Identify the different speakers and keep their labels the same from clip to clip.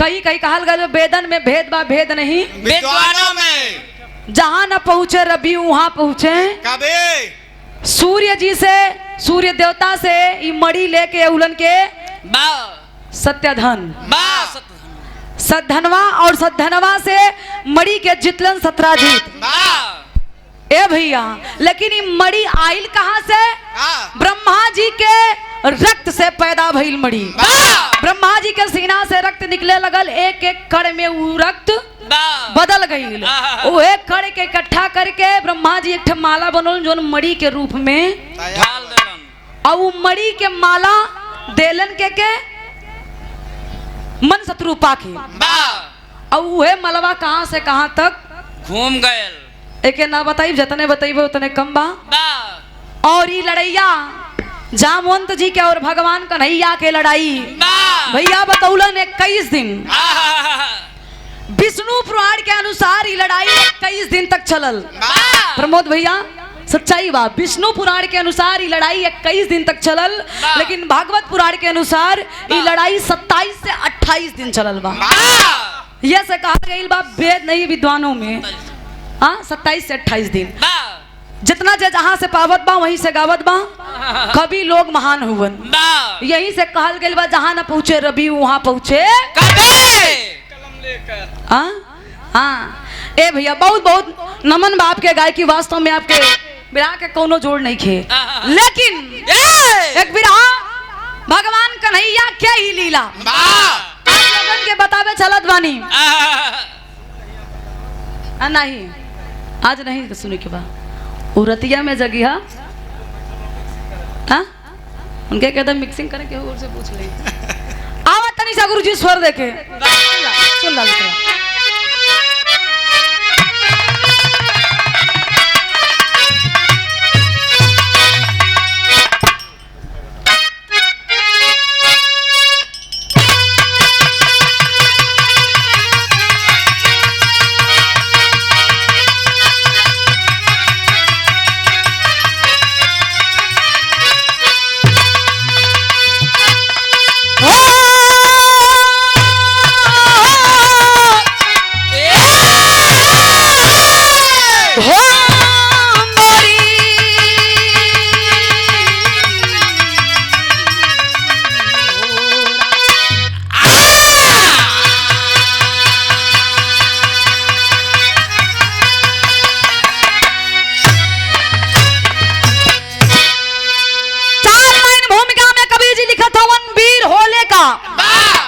Speaker 1: कई कई कहल गए वेदन में भेद बा भेद नहीं
Speaker 2: विद्वानों में।
Speaker 1: जहाँ न पहुँचे रवि वहाँ पहुँचे।
Speaker 2: कभी
Speaker 1: सूर्य जी से सूर्य देवता से ये मणि लेके उलन के सत्यधन सद्धनवा और सद्धनवा से मणि के जितलन 17 जीत। ए भैया लेकिन ये मणि आइल कहाँ से? ब्रह्मा जी के रक्त से पैदा भइल मणि। ब्रह्मा जी के सीना से रक्त निकले लगल, एक एक कण में वो रक्त बदल गई। वो एक कण के इकट्ठा करके ब्रह्मा जी एक माला बनल जो मणि के रूप में
Speaker 3: ढाल देलन।
Speaker 1: और वो मणि के माला देलन के मन शत्रु पाके। और वह मलबा कहाँ से कहाँ तक
Speaker 3: घूम गए।
Speaker 1: एक ना बताई जितने बताइबे उतने कम बा। और ये लड़ैया जामवंत जी के और भगवान कन्हैया के लड़ाई भैया बतौलन 21 दिन। विष्णु पुराण के अनुसार ये लड़ाई 21 दिन तक चलल। प्रमोद भैया सच्चाई बात, विष्णु पुराण के अनुसार ये लड़ाई 21 दिन तक चलल, लेकिन भागवत पुराण के अनुसार ये लड़ाई 27 से 28 दिन चलल बा। यह से कहा गई बा वेद नहीं विद्वानों में। 27 से 28 दिन जितना जहाँ से पावत बा वहीं से गावत बा। कभी लोग महान हुवन, यहीं से कहल गई बा जहाँ न पहुँचे रवि वहाँ पहुँचे। हाँ ए भैया बहुत बहुत नमन बाप के गायकी, वास्तव में आपके बिरहा के कोनो जोड़ नहीं खे। लेकिन एक बिरहा भगवान कन्हैया क्या ही लीला आप लोगन के बतावे चलत बानी। नहीं आज नहीं सुने के बाद उरतिया में जगिया उनके कहते मिक्सिंग करे के और से पूछ ले। आवा तनी सा गुरुजी स्वर देके सुन ला।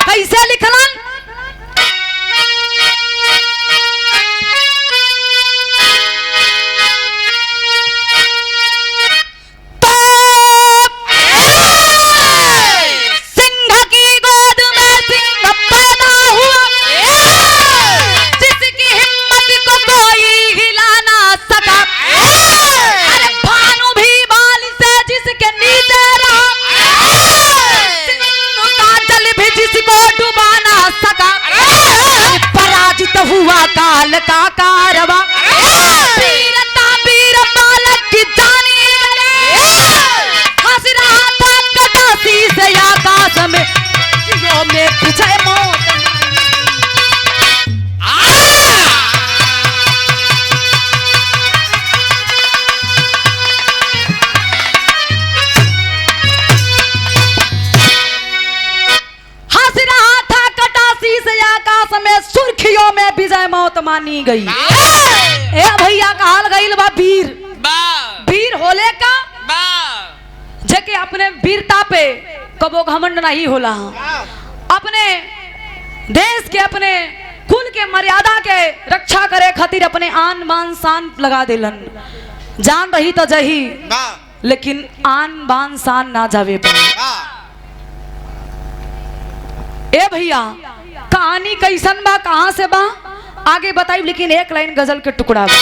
Speaker 1: कैसे लिखलन? तो सिंह की गोद में सिंह पैदा हुआ, जिसकी हिम्मत को कोई हिला ना सका। अरे भानु भी बाल से जिसके नीचे रहा, जिसको डुबा ना सका। पराजित हुआ काल का कारवा, वीरता वीर बालक की जानी हंस रहा था कटासी से आकाश में विजय मौत। सुर्खियों में विजय मौत मानी गई। ए भैया कहल गईल बा वीर, वीर होले का जेके अपने वीरता पे कबो घमंड नहीं होला। अपने देश के अपने कुल के मर्यादा के रक्षा करे खातिर अपने आन बान शान लगा देलन। जान रही तो जही, लेकिन आन बान शान ना जावे पाए। ए भैया कहानी कैसन बा, कहां से बा आगे बताई, लेकिन एक लाइन गजल के टुकड़ा बा।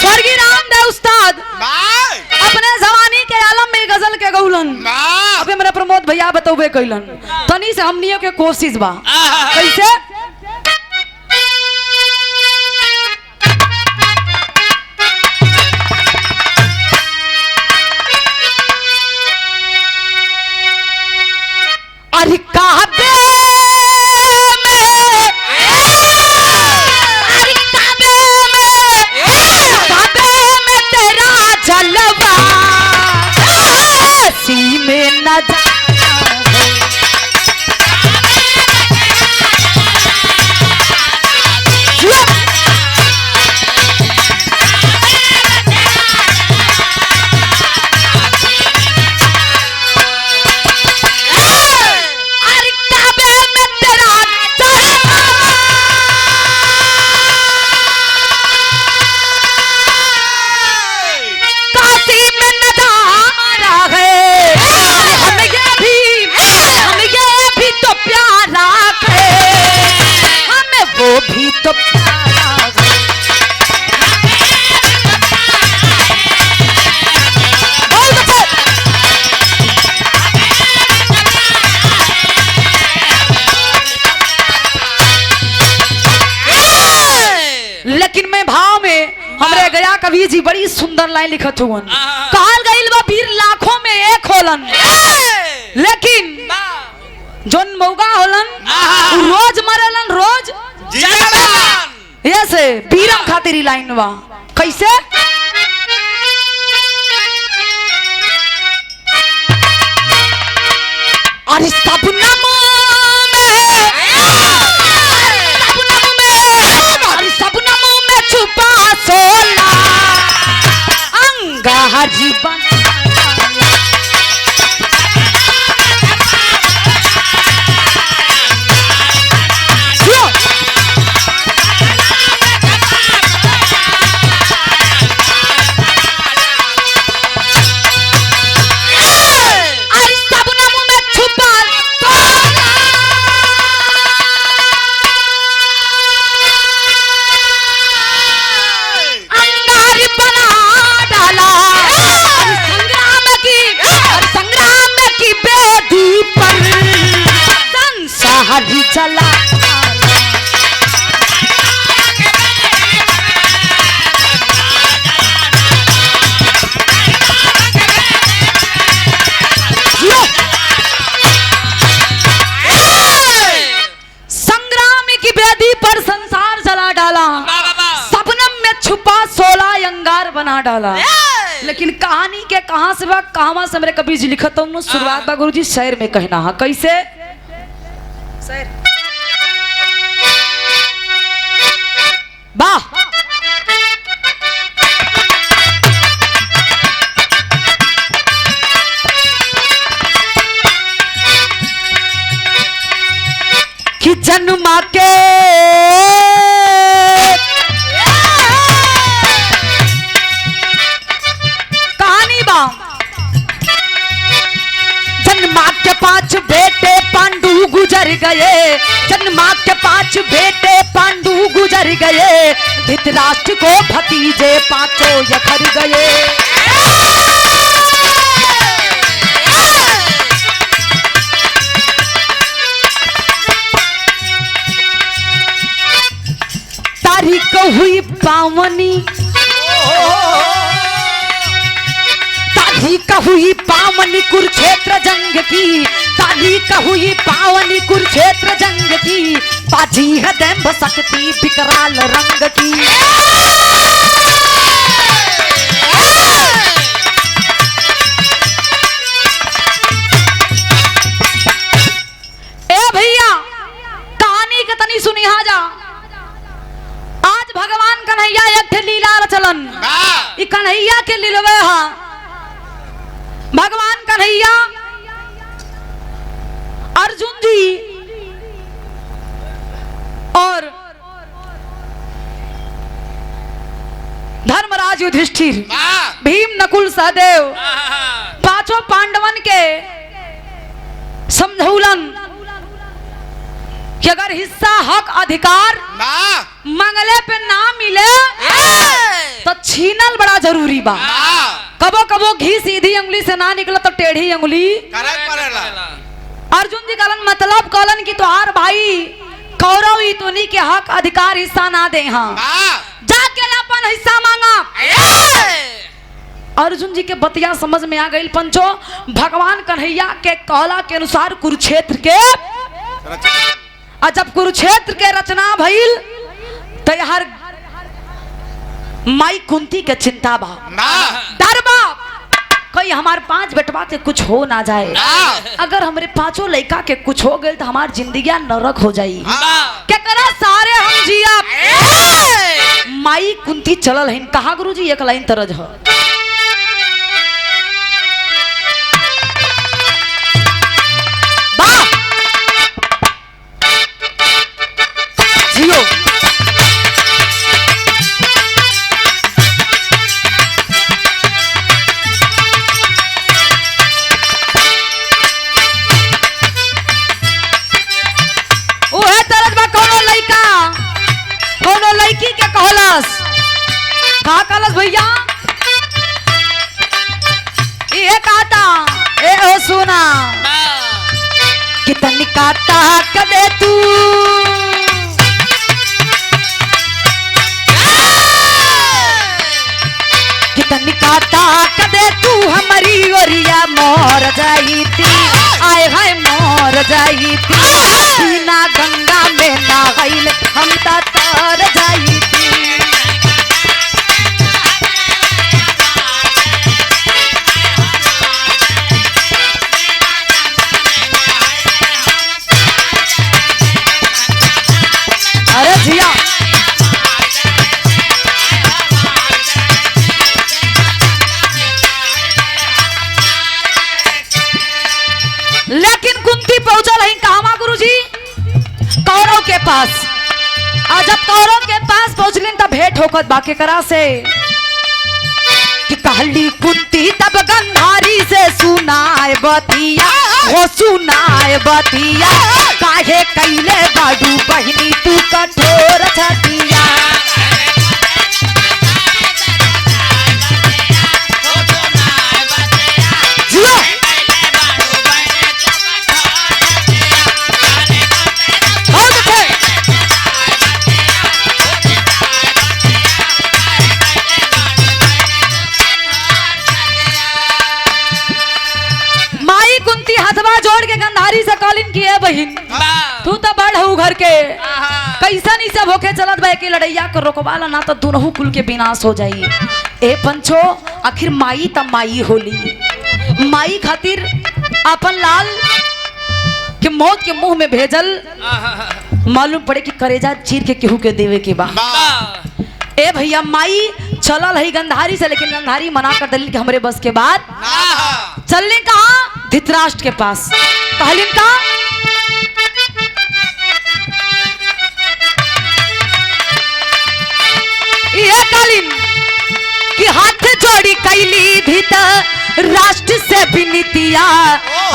Speaker 1: स्वर्गीय रामदेव उस्ताद अपने जवानी के आलम में गजल के गौलन। अबे मेरा प्रमोद भैया बतौबे कैलन तनी से हमनियों के कोशिश बा कैसे अरे काबे में अरे काबे में तेरा जलवा सी में न जा भी तो लेकिन मैं भाव में हमरे गया कवि जी बड़ी सुंदर लाइन लिखत हुवन कहल गइल बा वीर लाखों में एक होलन लेकिन जोन मौगा होलन रोज मरेलन रोज ऐसे बीरम खातिर ही लाइन बा कैसे अरे सपनम में छुपा सोला अंगा जीवन हरी चला संग्राम की बेदी पर संसार जला डाला सपनम में छुपा 16 अंगार बना डाला लेकिन कहानी के कहां से बा कहां से मेरे कबीर जी लिखत हूं शुरुआत बा गुरुजी शेर में कहना है कैसे वाह कि जन्मा के कहानी बा जन्मा के 5 बेटे पांडु गुजर गए जन्मा के 5 बेटे पांडु गुजर गए धृतराष्ट्र को भतीजे 5 यखर गए तारीख हुई पावनी तारीख हुई पावनी कुरुक्षेत्र जंग की तारीख हुई पावनी कुरुक्षेत्र जंग की बाजी है दैंभ शक्ति विकराल रंग की ए भैया कहानी के तनी सुनी जा आज भगवान कन्हैया एक लीला चलन ई कन्हैया के लीलवे हा भगवान कन्हैया अर्जुन जी और धर्मराज युधिष्ठिर भीम नकुल सहदेव 5 पांडवन के समझौलन कि अगर हिस्सा हक अधिकार मंगले पे ना मिले तो छीनल बड़ा जरूरी बा कबो कबो घी सीधी उंगली से ना निकला तो टेढ़ी उंगली अर्जुन जी कहलन मतलब कहलन कि तोहार भाई कौरव ही तोनी के हक अधिकार हिस्सा ना दे हाँ जाके अपन हिस्सा मांगा। अर्जुन जी के बतिया समझ में आ गई पंचो। भगवान कन्हैया के कहला के अनुसार कुरुक्षेत्र के जब कुरुक्षेत्र के रचना भइल तो यार माई कुंती के चिंता बा डर बा कहीं हमारे 5 बेटवा के कुछ हो ना जाए। अगर हमारे 5 लड़का के कुछ हो गए तो हमारी जिंदगी नरक हो जाई। क्या करा सारे हम जिया माई कुंती चलल है कहा गुरुजी एक लाइन तरज हो जियो कोनो लड़की के कहलस का कहलस भैया ये कहता ए ओ सुना कितनी काटा कदे तू कितनी काटा कदे तू हमारी ओरिया मोर जाई थी आए हाय मोर जाई थी बिना गंगा में ना गईल हम तर जाई थी। अरे जिया लेकिन कुंती पहुंचल है कहां गुरुजी कौरव के पास। आज जब कौरव के पास पहुंचलिन तब भेंट होकर बाके करा से कि कहली कुंती तब गंधारी से सुनाए बतिया वो सुनाए बतिया काहे कैले बाडू बहिनी तू कठोर छतिया। जोड़ के गंधारी से कॉलिंग किए बहिन तू तो बड़ हूँ घर के कैसा नहीं सब होके चलत बे के लड़ैया कर रोकवाला ना तो दोनों कुल के विनाश हो जाई। ए पंचो आखिर माई तब माई होली माई खातिर अपन लाल के मौत के मुंह में भेजल मालूम पड़े कि करेजा चीर के केहू के देवे के बा। ए भैया माई चलल है गंधारी से लेकिन गंधारी मना कर दिल कि हमरे बस के बाद चलने कहा धृतराष्ट्र के पास कहलिन का ये कहलिन कि हाथ जोड़ी कैली धृतराष्ट्र से विनतिया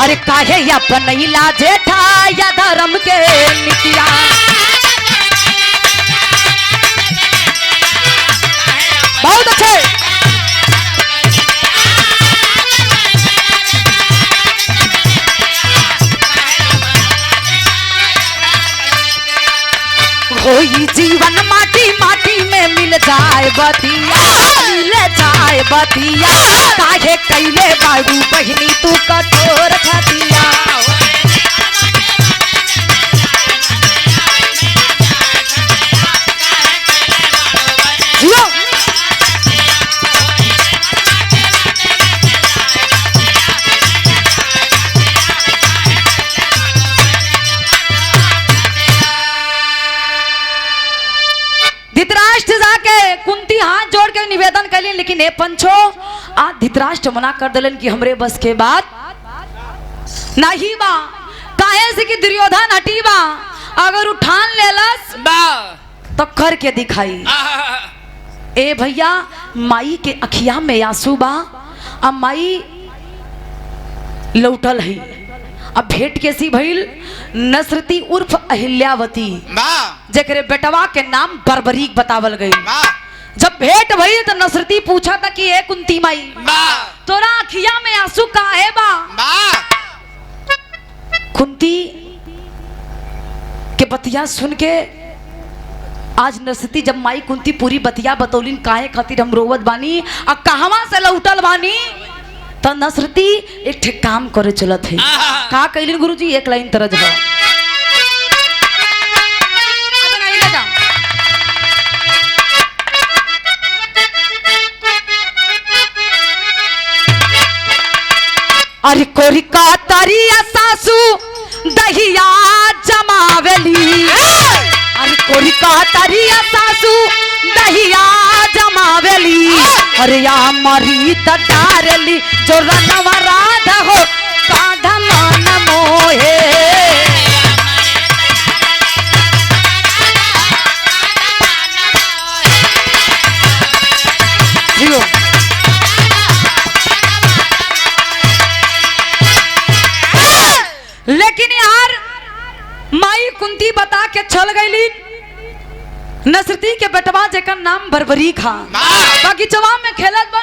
Speaker 1: अरे काहे अपन इला जेठा या धर्म के नीतिया। बहुत अच्छे होई जीवन माटी माटी में मिल जाए बतिया मिल जाए बतिया काहे कैले बाडू बहिनी तू कठोर छतिया। धृतराष्ट्र जाके कुंती हाथ जोड़ के निवेदन कर लेकिन ए पंचो आज धृतराष्ट्र मना कर दिलन कि हमरे बस के बाद नहीं बा काहे से कि दुर्योधन हटी बा अगर उठान लेलस बा तो कर के दिखाई। ए भैया माई के अखिया में आंसू बा अब माई लौटल है अब भेंट कैसी भइल नसरती उर्फ अहिल्यावती जेकरे बेटवा के नाम बर्बरीक बतावल गई। जब भेंट भई तो नसरती पूछा था कि ए कुंती माई तोरा अखिया में आंसू काहे बा कुंती के बतिया सुन के आज नरसती जब माई कुंती पूरी बतिया बतौलिन काहे खातिर हम रोवत बानी आ कहवा से लौटल बानी तो नरसती एक ठे काम करे चलत है। का कइलिन गुरुजी? एक लाइन तरज है। अरे कोरी का तरिया सासू दहिया जमावेली, अरे कोरी का तरिया सासू दहिया जमावेली, अरे या मरी डारली जो रनवा राधा हो काढ़ा मन मोहे। लेकिन यार माई कुंती बता के चल गईली नसरती के बेटवा जेकर नाम बरबरी खा बगीचवा में खेलत बा।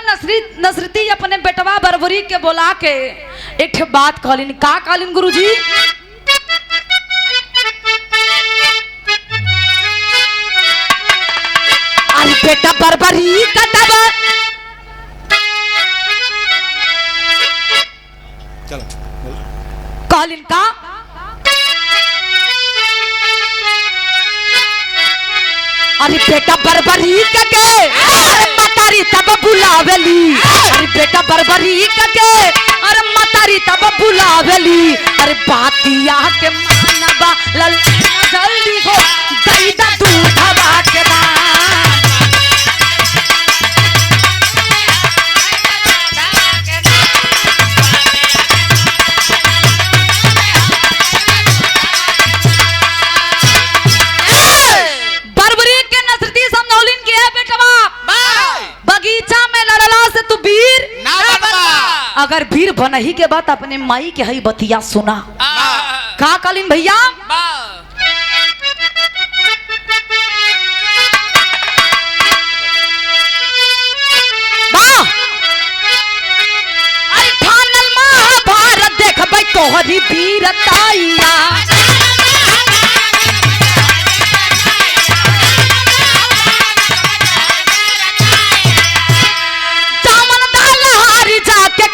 Speaker 1: नसरती अपने बेटवा बरबरी के बोला के एक बात कहलिन। का कहलिन गुरुजी? अरे बेटा बरबरी कटवा कहलिन का? अरे बेटा बरबरी के अरे मतारी तब बुलावेली, अरे बेटा बरबरी के अरे मतारी तब बुलावेली, अरे बातिया के मानबा ललना जल्दी हो दई दा दूधवा के दान। अगर वीर बनही के बात अपने माई के हई बतिया सुना। का कालीन भैया? अरे ठानल महाभारत देखबै तोहरी वीरताइया,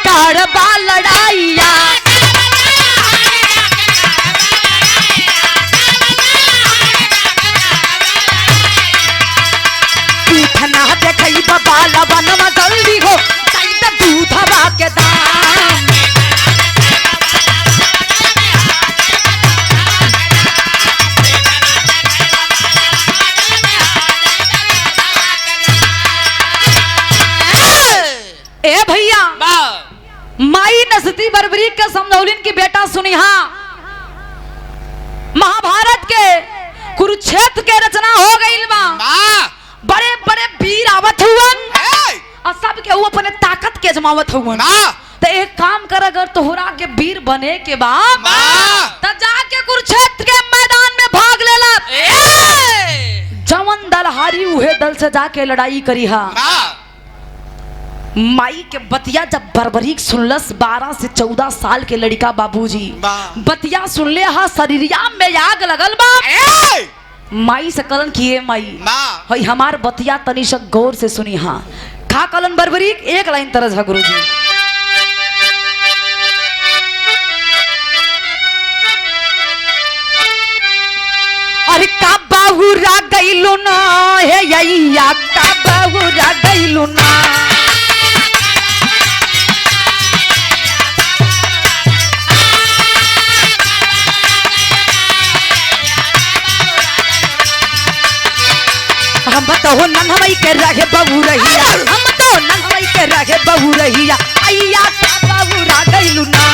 Speaker 1: करबा लड़ाइया, पीठना देखई बाला बनवा जल्दी हो दई दा दूधवा के दान। ए भैया माई नसती बरबरी के समझौलिन की बेटा सुनिहा महाभारत के कुरुक्षेत्र के रचना हो गई बा। बड़े बड़े वीर आवत हुवन और सब के वो अपने ताकत के जमावत हुवन। तो एक काम कर, अगर तोहरा के वीर बने के बाद तो जाके कुरुक्षेत्र के मैदान में भाग लेला। जवन दल हारी उहे दल से जाके लड़ाई करी हा। माई के बतिया जब बरबरीक सुनलस 12 से 14 साल के लड़का बाबूजी बतिया सुन ले हा शरीरिया में आग लगल बा। माई से कलन किए माई हई हमार बतिया तनी से गौर से सुनी हा। खा कलन बरबरीक एक लाइन तरज है गुरुजी। अरे का बाहुरा गइलु ना हे यैया, का बाहुरा गइलु ना, हम तो नंगवई के रहे बहू रहिया, हम तो नंगवई के रहे बहू रहिया, अय्या का बाहुरा गइलु ना।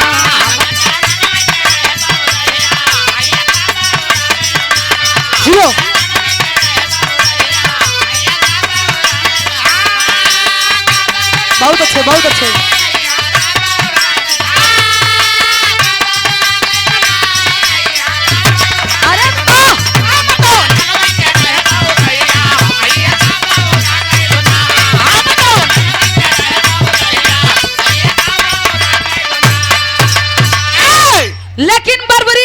Speaker 1: बहुत अच्छे बहुत अच्छे। अरे लेकिन बरबरी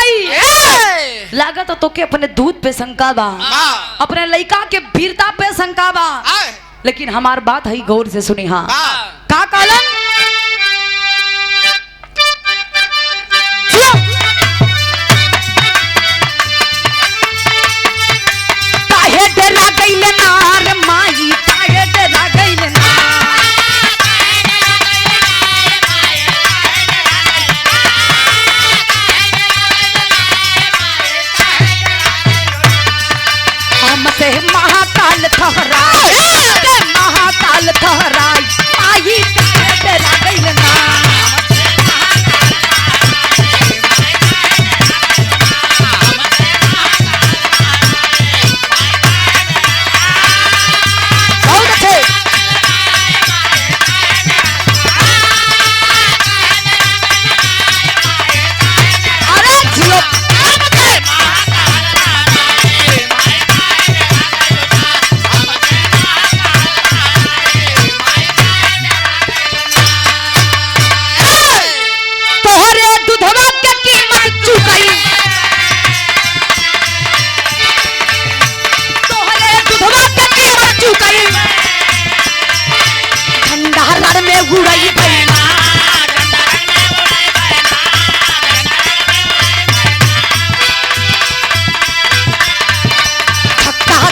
Speaker 1: भाई लागत तो के अपने दूध पे शंका बा, अपने लड़का के वीरता पे शंका बा, लेकिन हमार बात है गौर से सुनी। हाँ का कालन काहे डरा गइले नार माई, काहे डरा गइले हमसे महाकाल ठहराई, महाकाल ठहराई माई, काहे डरा गइले नार।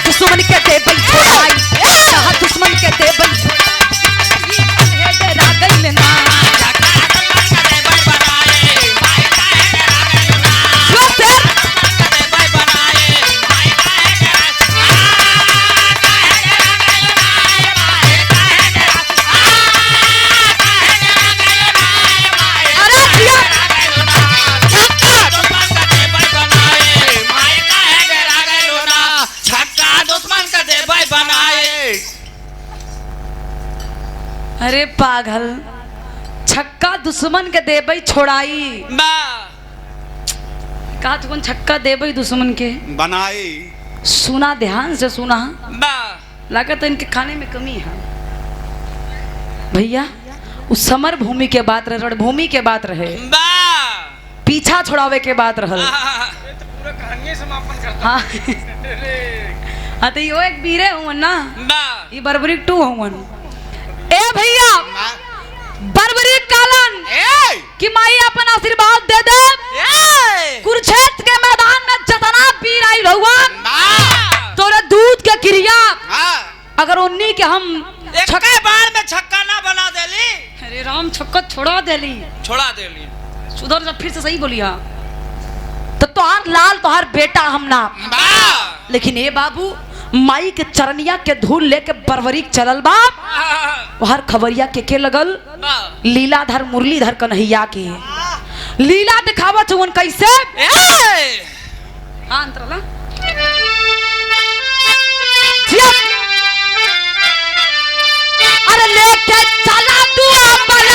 Speaker 1: दुश्मन के दे बई छोड़ाई, दुश्मन के दे बई डरा गइले ना। अरे पागल, छक्का दुश्मन के देबई छोड़ाई, कहा तुम छक्का देबई दुश्मन के
Speaker 2: बनाई।
Speaker 1: सुना ध्यान से सुना, लागत इनके खाने में कमी है भैया। उस समर भूमि के बात रहे, रणभूमि के बात रहे, पीछा छोड़ावे के बात रहल। हाँ हाँ तो यो एक बीरे हुवन ना, ये बर्बरिक 2 हुवन। ए भैया बर्बरी कालन कि माई अपन आशीर्वाद दे दे, कुरुक्षेत्र के मैदान में जतना वीर आई भगवान तोरे दूध के क्रिया अगर उन्हीं के हम
Speaker 3: छक्के बार में छक्का ना बना देली।
Speaker 1: अरे राम छक्का छोड़ा देली, सुधर जा फिर से सही बोलिया तो तोहार लाल तोहार बेटा हम ना, लेकिन ए बाबू माई के चरनिया के धूल लेके बरबरीक चलल बा। हर खबरिया के लगल लीलाधर मुरलीधर कन्हैया के लीला दिखावा चुन कैसे। हाँ अंतरला अरे लेके चला दुआ पर,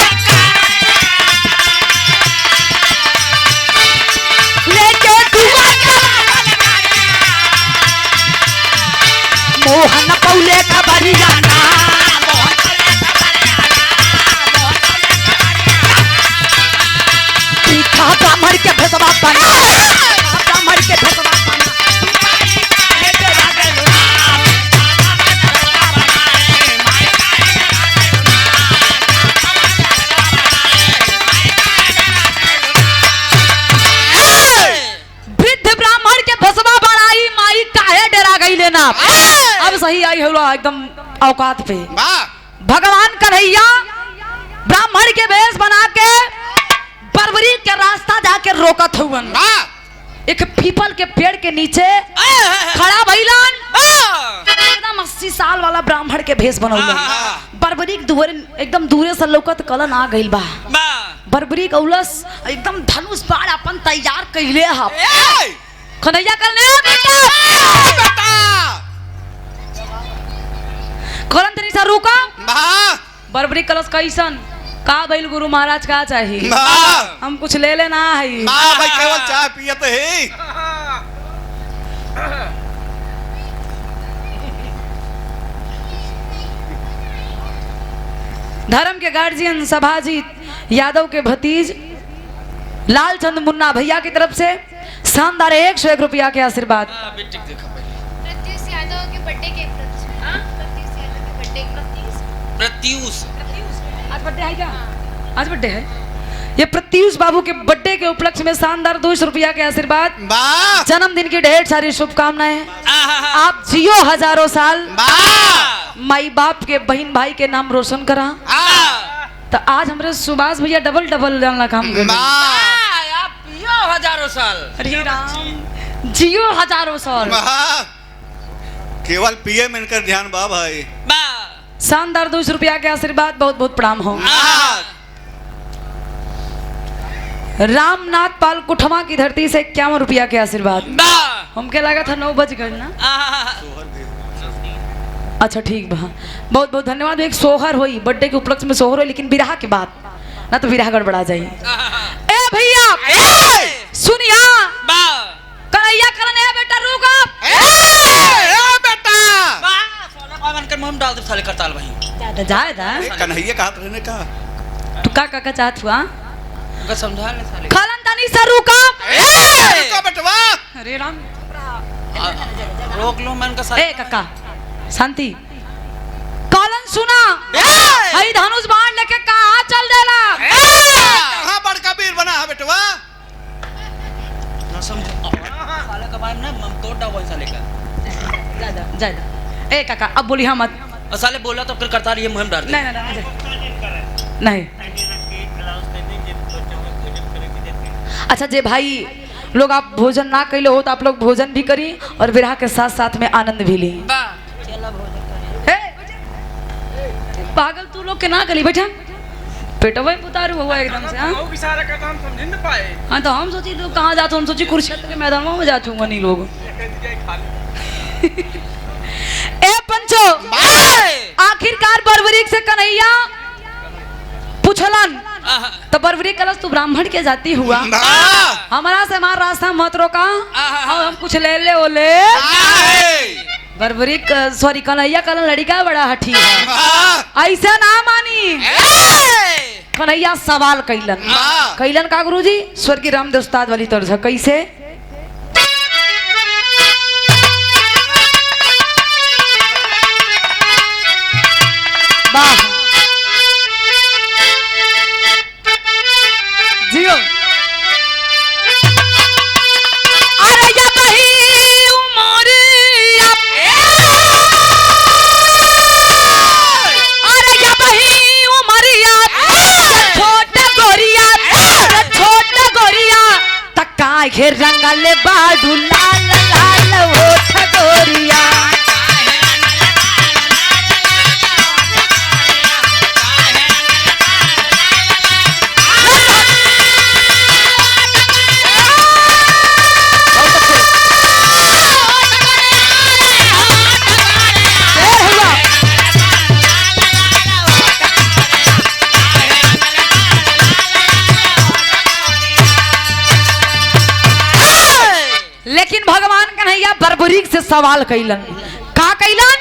Speaker 1: लेके दुआ मोहन पौले खबरिया ना, ब्राह्मण के भेसवा बना, ब्राह्मण के भेसवा बना। वृद्ध ब्राह्मण के भेसवा बनाई माई काहे डरा गइले ना। अब सही आई होला एकदम औकात पे। भगवान कन्हैया ब्राह्मण के भेष बना के बरबरी के रास्ता जाके रोकत हुवन। एक पीपल के पेड़ के नीचे खड़ा भइलन, एकदम 80 साल वाला ब्राह्मण के भेष बनौलन। बरबरी एकदम दूरे से लौकत कलन आ गइल बा। बरबरी कौलस एकदम धनुष बाण अपन तैयार कइले ह। कन्हैया कहले कलन तनी सा रुका। बरबरी कलस कैसन का भइल गुरु महाराज का चाहिए? हम कुछ ले लेना है
Speaker 2: भाई, केवल चाय पियत है।
Speaker 1: धर्म के गार्जियन सभाजी यादव के भतीज लालचंद मुन्ना भैया की तरफ से शानदार 101 रुपया के आशीर्वाद।
Speaker 3: बेटी देखा पहले।
Speaker 4: प्रत्युष यादव के बर्थडे के प्रत्युष यादव के बर्थडे
Speaker 3: प्रत्यूष
Speaker 1: आज बर्थडे है क्या? आज बर्थडे है। ये प्रत्युष बाबू के बर्थडे के उपलक्ष्य में शानदार 200 रुपया के आशीर्वाद।
Speaker 2: वाह
Speaker 1: जन्मदिन की ढेर सारी शुभकामनाएं।
Speaker 3: आहा
Speaker 1: आप जियो हजारों साल,
Speaker 2: वाह
Speaker 1: माई बाप के बहन भाई के नाम रोशन करा। तो आज हमारे सुभाष भैया डबल डबल जानना काम कर।
Speaker 2: वाह
Speaker 3: आप पियो हजारों साल।
Speaker 1: अरे राम, जियो हजारों साल।
Speaker 2: वाह केवल पीएम इनकर ध्यान बा भाई।
Speaker 1: शानदार 200 रुपया के आशीर्वाद। बहुत बहुत प्रणाम हो। रामनाथ पाल कुठवा की धरती से 51 रुपया के आशीर्वाद। हमके लगा था 9 बज गए ना। अच्छा ठीक बा, बहुत बहुत धन्यवाद। एक सोहर हुई बर्थडे के उपलक्ष्य में सोहर हुई, लेकिन बिरहा के बाद ना तो बिरहा गड़बड़ा जाए। ए भैया सुनिया, कन्हैया कलन है बेटा, रुक आप।
Speaker 2: बेटा
Speaker 3: कर मुंह डाल दे साले करताल भाई।
Speaker 1: जाए दा
Speaker 2: कन्हैया कहा रहने का
Speaker 1: तू का चाहत हुआ
Speaker 3: उनका समझा ले साले।
Speaker 1: खलन तनी से रुक आप।
Speaker 2: रुको बेटवा।
Speaker 1: अरे राम,
Speaker 3: रोक लो मैं उनका साले।
Speaker 1: ए काका शांति। कलन सुना, हई धनुष बाण लेके कहां चल देला?
Speaker 2: कहां बड़का वीर बना है बेटवा?
Speaker 3: ना समझ साले का बार ना हम तोड़ डाल वो साले का।
Speaker 1: जा ए काका अब बोली हम मत।
Speaker 3: और साले बोला तो फिर करताल ये मुहिम डाल दे।
Speaker 1: नहीं। अच्छा जे भाई लोग आप भोजन ना कैले हो तो आप लोग भोजन भी करी और विरह के साथ साथ में आनंद भी ली। पागल तू लोग के ना करी बेटा, पेटवा उतारू हुआ एकदम से। हाँ तो हम सोची तो कहाँ जाते, हम सोची कुरुक्षेत्र के मैदान में जाते होंगे नहीं लोग। ए पंचो, आखिरकार बरबरीक से कन्हैया पूछलन तो बरबरी कलश तू ब्राह्मण के जाती हुआ, हमारा से हमारा रास्ता मत रोका और हम कुछ ले ले ओले। बरबरी सॉरी कन्हैया कलन लड़का बड़ा हठी है, ऐसा ना मानी। कन्हैया सवाल कैलन का गुरुजी? स्वर्गीय रामदेव उस्ताद वाली तर्ज है। कैसे? वाह जियो। अरे या बही उमरिया, अरे या बही उमरिया, छोटा गोरिया, छोटा गोरिया, तक्का घेर रंगल बाडू लाल लाल ओठ गोरिया। लेकिन भगवान कन्हैया बरबरीक से सवाल कैलन। का कैलन?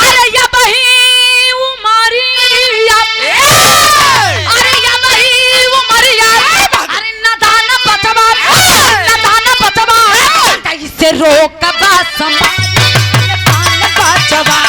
Speaker 1: अरे या बही उमरिया, अरे या बही उमरिया, अरे नदान बचवा, नदान बचवा, कैसे रोकबा संभाल बचवा।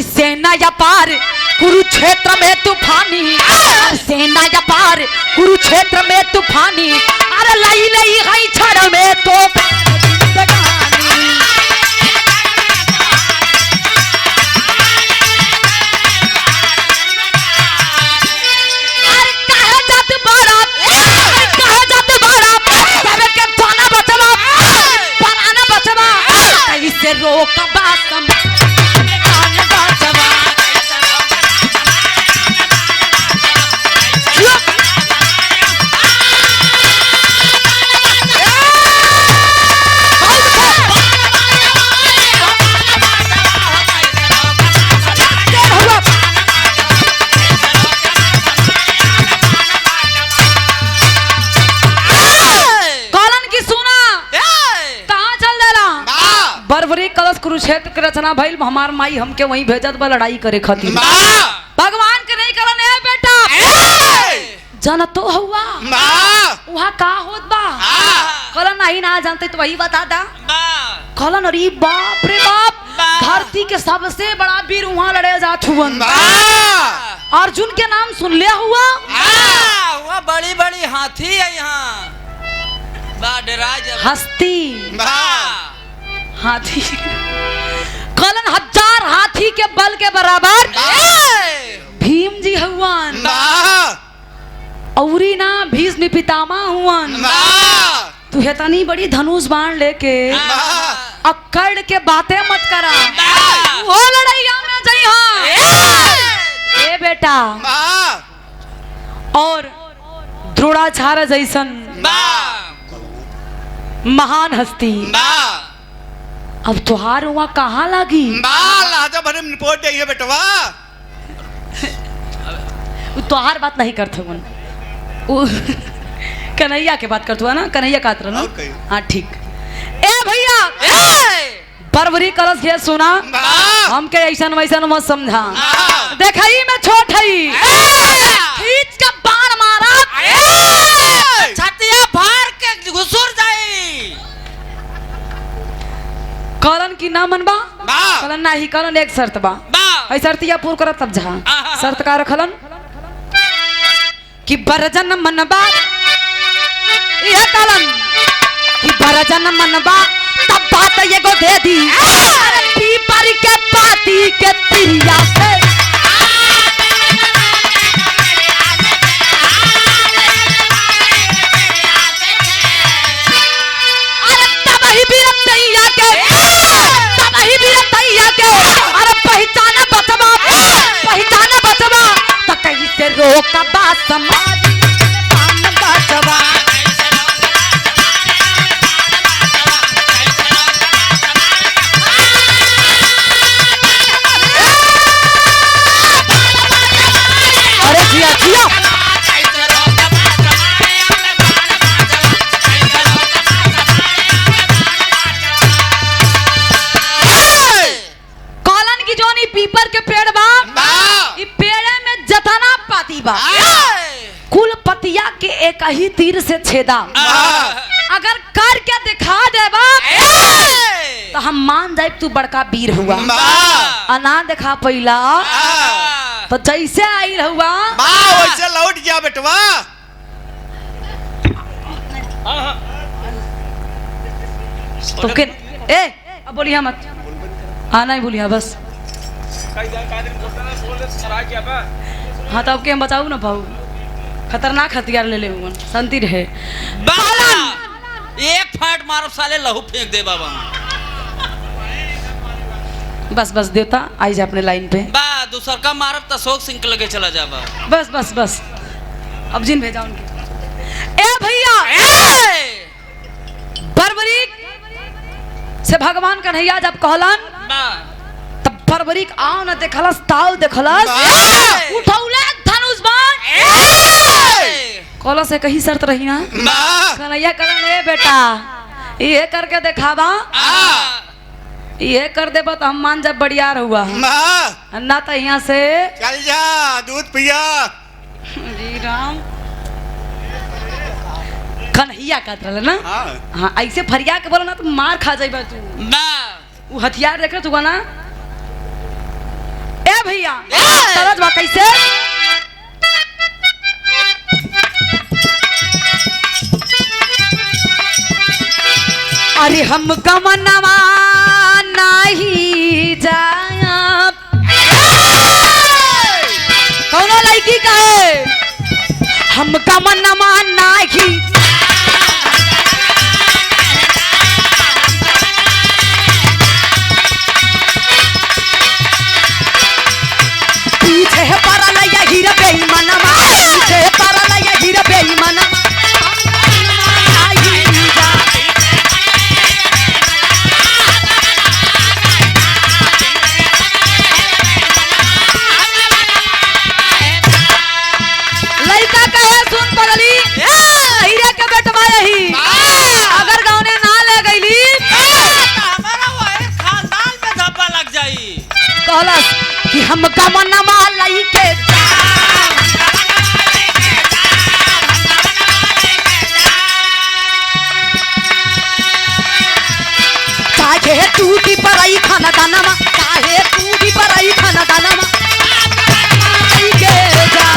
Speaker 1: सेना या पार कुरुक्षेत्र में तूफानी, सेना या पार कुरुक्षेत्र में तूफानी, अरे लई लई गई छड़ में तो रोक बर्बरी कलश कुरुक्षेत्र के रचना भइल, हमार माई हमके वहीं भेजत बा लड़ाई करे खातिर। भगवान के नहीं करन ए बेटा जन तो हुआ वहाँ का होत बा कलन नहीं ना जानते तो वही बता दा कलन। अरे बाप रे बाप, धरती के सबसे बड़ा वीर वहाँ लड़े जात हुवन। अर्जुन के नाम सुन लिया हुआ,
Speaker 3: वह बड़ी बड़ी हाथी है यहाँ
Speaker 1: हस्ती हाथी कलन 1000 हाथी के बल के बराबर भीम जी हुवन। औरी ना भीष्म पितामह हुवन। तू हेतनी बड़ी धनुष बाण लेके अक्कड़ के बातें मत करा, वो लड़ाइया में जइहा ए बेटा। और द्रोणाचार्य जैसन महान हस्ती अब तुहार हुआ कहाँ लागी?
Speaker 2: रिपोर्ट है बेटवा,
Speaker 1: तुहार बात नहीं करते कन्हैया के बात करते हुआ ना, कन्हैया का ना। हाँ ठीक। ए भैया बर्बरी कलश ये सुना, हमके ऐसन वैसन मत समझा। देखई में छोट हई, खींच के बाण मारा
Speaker 3: छतिया फाड़ के घुसुर जाई।
Speaker 1: कलन की ना मनबा कलन नाही, कलन एक शर्त बा, ऐ शर्तिया पूर्ण करत तब जहाँ शर्त का रखलन कि बरजन मनबा ये कलन कि बरजन मनबा तब बात ये गो दे दी पीपर के पाती के तिरिया से। अरे तब ही बीरतैया के, तब ही बीरतैया के, अरे पहचाना बचवा, पहचाना बचवा तो कहीं से रोका बात समाज बचवा। अरे जिया जिया कॉलन की जोनी पीपर के पेड़ बा, ई पेड़े में जतना पाती बा कुल पतिया के एक ही तीर से छेदा। अगर कर के दिखा देबा तो हम मान जाए तू बड़का वीर हुआ। अना दिखा पहिला तो जैसे आई रहुआ
Speaker 2: वैसे लौट गया बेटवा।
Speaker 1: तो के ए अब बोलिया मत, हाँ नहीं बोलिया बस। हाँ तो अब के हम बचाऊ ना पाऊ, खतरनाक हथियार ले ले शांति रहे।
Speaker 3: एक फाट मारो साले लहू फेंक दे बाबा।
Speaker 1: बस बस देवता आई जा अपने लाइन पे।
Speaker 3: बा दूसर का मारब तो अशोक सिंह के लगे चला जा बा।
Speaker 1: बस बस बस अब जिन भेजा उनके। ए भैया बर्बरी से भगवान कन्हैया जब कहलन तब बर्बरी आओ न देखलस ताव देखलस उठौले धनुष बाण कहलस से कहीं शर्त रही ना कन्हैया कहलन ए बेटा ये करके दिखावा, ये कर दे तो हम मान जब बढ़िया हुआ ना तो यहाँ से
Speaker 2: चल जा दूध पिया।
Speaker 1: जी राम कन्हैया का तरह ना। हाँ ऐसे फरिया के बोला ना तो मार खा जाइबा तू। वो हथियार देख तू ना ए भैया तरज बा कैसे अरे हम गमनवा नहीं जायब कौनो लड़की का है हम गमनवा नहीं पीछे परल यही रे बेईमानवा, पीछे परल यही रे बेईमानवा लड़का कहे सुन पगली कहलस कि हम गमनमा लइके चाहे टूटी परई खाना दानमा, चाहे टूटी परई खाना दानमा लइके जा।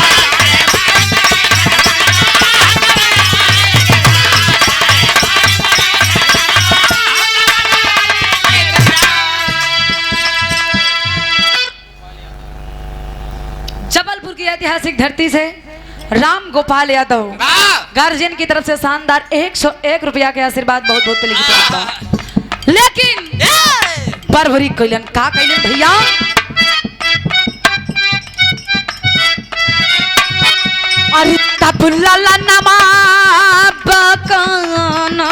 Speaker 1: जबलपुर की ऐतिहासिक धरती से राम गोपाल यादव गार्जियन की तरफ से शानदार 101 रुपया के आशीर्वाद बहुत बहुत की तरफ बा। लेकिन बरबरी कैलन का कैलन भैया, अरे तब लला नमा बकाना,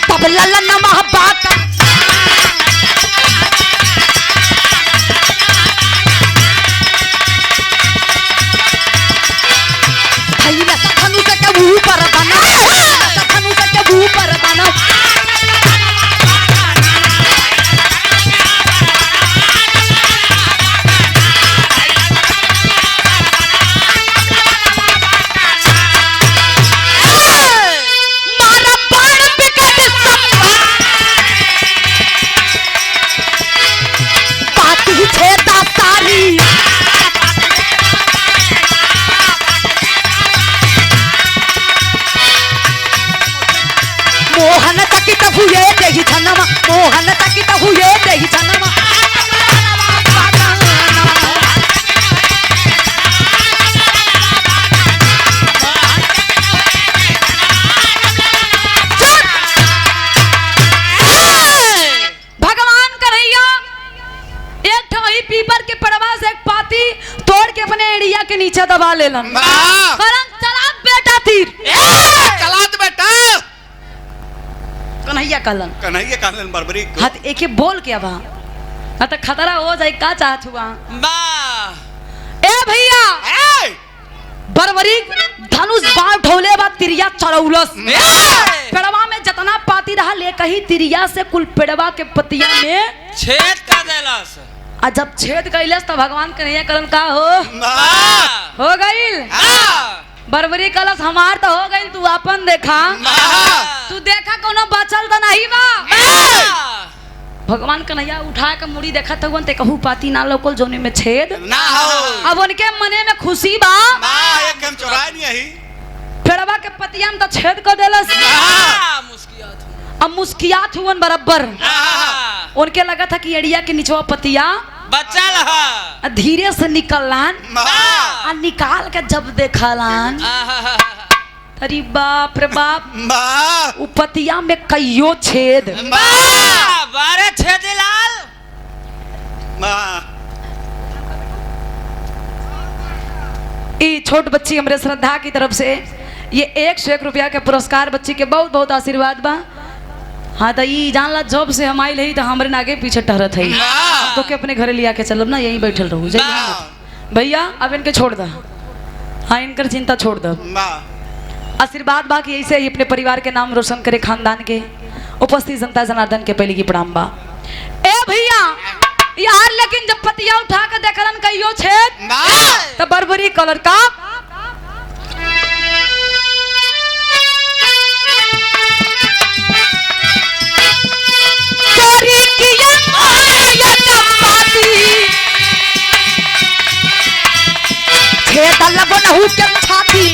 Speaker 1: तब लला नमा बका ऊपर बना, ऊपर बना मारा बाण बिकट बात ही छेदा सारी, मोहन तकित हुए देही छनमा, मोहन तकित हुए देही छनमा भगवान कन्हैया एक ठोही पीपर के पड़वा से एक पाती तोड़ के अपने एड़िया के नीचे दबा लेलन। चला बेटा तीर,
Speaker 5: चला बेटा
Speaker 1: कन्हैया कलन,
Speaker 2: कन्हैया कानन बरबरी को।
Speaker 1: हाथ एक बोल के बा ना तो खतरा हो जाए, का चाहत हुआ ए भैया बरबरी धनुष बाण ढोले बा तिरिया चरौलस, पेड़वा में जितना पाती रहा ले कही तिरिया से कुल पेड़वा के पतिया में
Speaker 3: छेद कर देलस।
Speaker 1: आ जब छेद कैलस तो भगवान कन्हैया कलन का हो गईल बरबरी कलश हमार तो हो गई, तू अपन देखा, तू देखा कोनो बचल तो नहीं बा। भगवान कन्हैया उठा के मुड़ी देखा तो ते कहू पाती ना लोकल जोने में छेद
Speaker 5: ना हो।
Speaker 1: अब उनके मने में खुशी बा,
Speaker 2: एक हम चुराए नहीं यही
Speaker 1: पेड़वा के पतिया में तो छेद कर देलस। अब मुस्कियात हुवन बराबर, उनके लगा था कि एड़िया के निचवा पतिया
Speaker 3: बच्चा
Speaker 1: धीरे से निकलन, निकाल के जब देखलन अरे बाप रे बाप उपतिया में कईयो छेद,
Speaker 3: 12 छेद लाल।
Speaker 1: ये छोट बच्ची हमरे श्रद्धा की तरफ से ये 101 रुपया के पुरस्कार, बच्ची के बहुत बहुत आशीर्वाद बा। हाँ तो ये जान ला जब से हम आइल है तो हमारे नागे पीछे टहरत है, तो के अपने घरे लिया के चलब ना, यहीं बैठल रहू भैया। अब इनके छोड़ दा, हाँ इनकर चिंता छोड़ दो। आशीर्वाद बा कि ऐसे ही अपने परिवार के नाम रोशन करे, खानदान के उपस्थित जनता जनार्दन के पहले की प्रणाम बा। ए भैया यार लेकिन जब पतिया उठा के देखलन कहियो छेद तो बरबरी कलर का छेद लगो नहु के छाती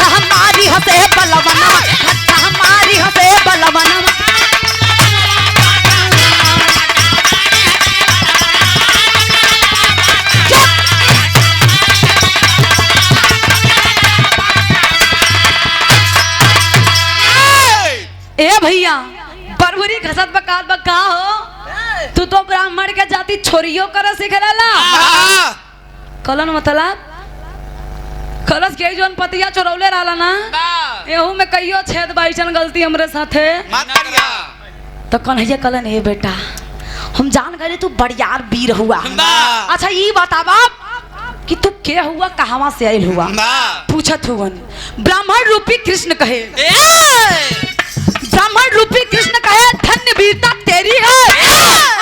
Speaker 1: हमारी हसे बलवना, हमारी हसे बलवना। ए भैया बरबरी घसत बकात बका हो, तू तो ब्राह्मण के जाति छोरियो कर सिखला कलन मतलब कलश के जोन पतिया चोरौले रहला ना एहू में कहियो छेद बाइसन गलती हमरे साथे तो कन्हैया कलन ए बेटा हम जान गए तू बड़ियार वीर हुआ। अच्छा ये बतावा कि तू क्या हुआ, कहवा से आयल हुआ। पूछत हुवन ब्राह्मण रूपी कृष्ण कहे, ब्राह्मण रूपी कृष्ण कहे धन्य वीरता तेरी है।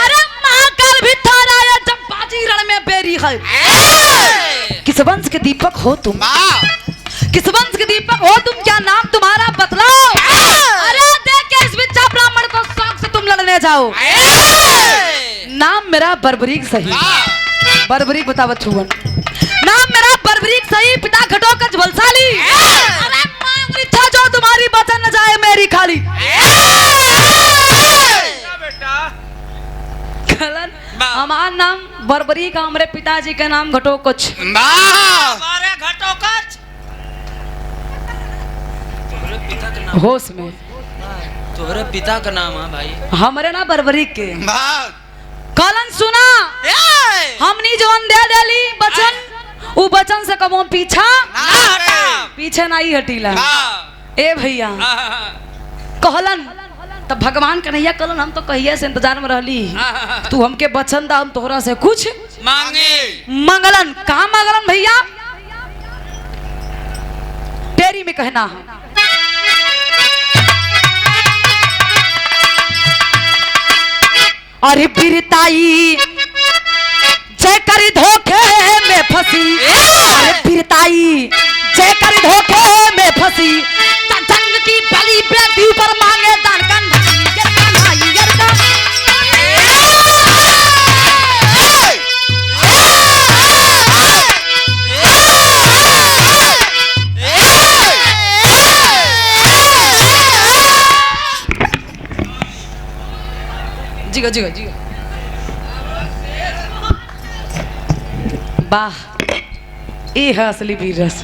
Speaker 1: अरे महाकाल भी थारा है जब बाजी रण में बेरी है। किस वंश के दीपक हो तुम, किस वंश के दीपक हो तुम, क्या नाम तुम्हारा बतलाओ। अरे देख इस बिच्चा ब्राह्मण को शौक से तुम लड़ने जाओ। नाम मेरा बर्बरीक सही, बर्बरीक बतावत हुवन नाम मेरा बर्बरीक सही, पिता घटोत्कच बलशाली। अरे मांग इच्छा जो तुम्हारी बचन न जाए मेरी खाली। कलन हमारा नाम बर्बरीक, हमारे पिताजी का नाम घटोत्कच।
Speaker 5: हमारे घटोत्कच
Speaker 1: होश में
Speaker 3: तोहरे पिता का नाम है भाई।
Speaker 1: हमारे ना बर्बरीक के कलन सुना, हमनी जवन दे देली बचन, उ बचन से कबो पीछा पीछे नहीं हटीला। ए भैया कहलन तब भगवान कन्हैया कहलन हम तो कहिए से इंतजार में रहली, तू हमके बचन दा, हम तोहरा से कुछ
Speaker 5: मांगे।
Speaker 1: मंगलन कहा मंगलन भैया, तेरी में कहना है अरे बिरताई जय कर धोखे में फंसी। अरे बिरताई जय कर धोखे में फंसी, जंग की बलि बेदी पर मांगे दान का जिगा जिगा जिगा। वाह ये है असली वीर रस।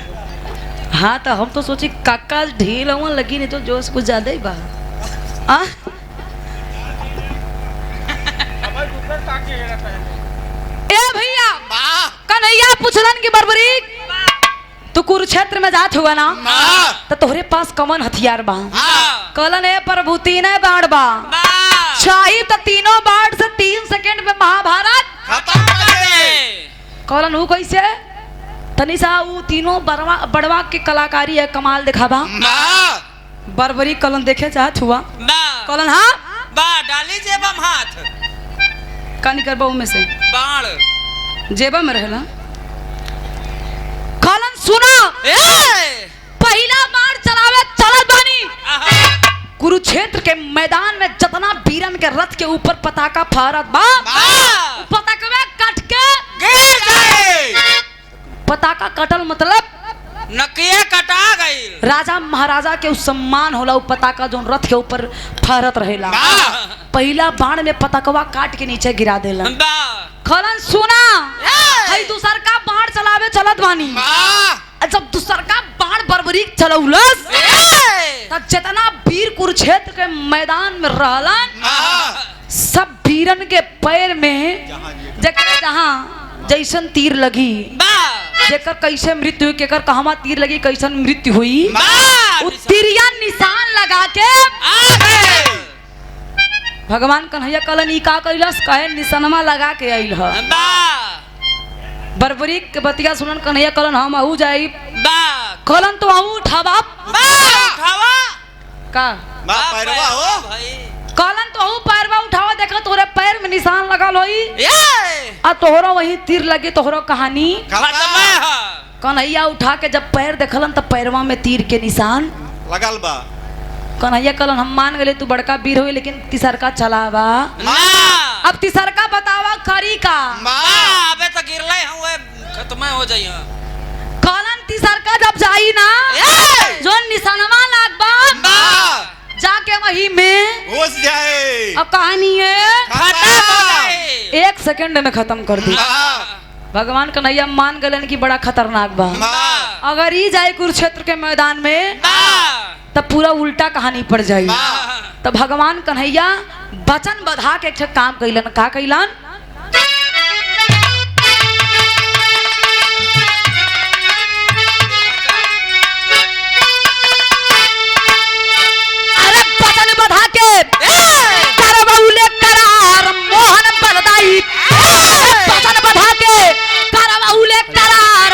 Speaker 1: हाँ तो हम तो सोची काका ढील हुआ लगी, नहीं तो जोश कुछ ज्यादा ही बा। ए भैया कन्हैया पूछलन की बर्बरीक तू कुरुक्षेत्र में जात हुआ ना, तो तोहरे पास कमन हथियार बा। कहलन ए प्रभु तीने बाण बा, चाहिए तो तीनों बाढ़ से 3 सेकंड में महाभारत
Speaker 5: खत्म कर दे।
Speaker 1: कहलन हूँ कैसे, तनिसा वो तीनों बड़वा के कलाकारी है, कमाल दिखावा। बर्बरी कलन देखे चाहत हुआ, कलन हाँ
Speaker 5: बा डाली जेबा में हाथ,
Speaker 1: कानी करबा में से
Speaker 5: बाण
Speaker 1: जेबा में रहला। कलन सुना पहला बाण चलावे चलत बानी, कुरुक्षेत्र के मैदान में जितना वीरन के रथ के ऊपर पताका फहरत बा, पताका कट के
Speaker 5: गिर गए।
Speaker 1: पताका कटल मतलब
Speaker 5: नकिया कटा गई।
Speaker 1: राजा महाराजा के उस सम्मान होला, उ पताका जो रथ के ऊपर फहरत रहेला। पहला बाण में पताकवा काट के नीचे गिरा देला। खलन सुना हई दूसर का बाण चलावे चलत बानी, जब दूसर का बाण बर्बरीक चलौलस तब जितना वीर कुरुक्षेत्र के मैदान में रहलन, सब वीरन के पैर में जहाँ जैसन तीर लगी, जेकर कैसे मृत्यु हुई, केकर कहवा तीर लगी, कैसन मृत्यु हुई, तीरिया निशान लगा के भगवान कन्हैया कहलन ई का कैलस, कहे निशानमा लगा के आइल ह। बर्बरीक के बतिया सुनन कन्हैया कहलन हम आहू जाई, कहलन तो आहू उठावा का
Speaker 2: पैरवा हो
Speaker 1: कहलन तो आहू पैरवा उठावा, देखा तोरे पैर में निशान लगल होई आ तोहरा वही तीर लगे, तोहरा कहानी कन्हैया उठा के जब पैर देखलन तब पैरवा में तीर के निशान
Speaker 2: लगल बा।
Speaker 1: कन्हैया कहलन हम मान गए तू बड़का वीर हुई, लेकिन तिसरका चलावा। अब तिसरका बतावा करी का,
Speaker 5: अबे तो गिरले हुए खत्म हो जाइए।
Speaker 1: कहलन तिसरका जब जाई ना जो निशानवा लागबा जाके वही में
Speaker 2: घुस जाए।
Speaker 1: अब कहानी है 1 सेकंड में खत्म कर दी। भगवान कन्हैया मान गलन की बड़ा खतरनाक बा, अगर ई जाए कुरुक्षेत्र के मैदान में तब पूरा उल्टा कहानी पड़ जाई। तब भगवान कन्हैया वचन बधा के एक काम कैलन, का कैलन, अरे वचन बधा के करबौले करार मोहन बलदाई, वचन बधा के करबौले करार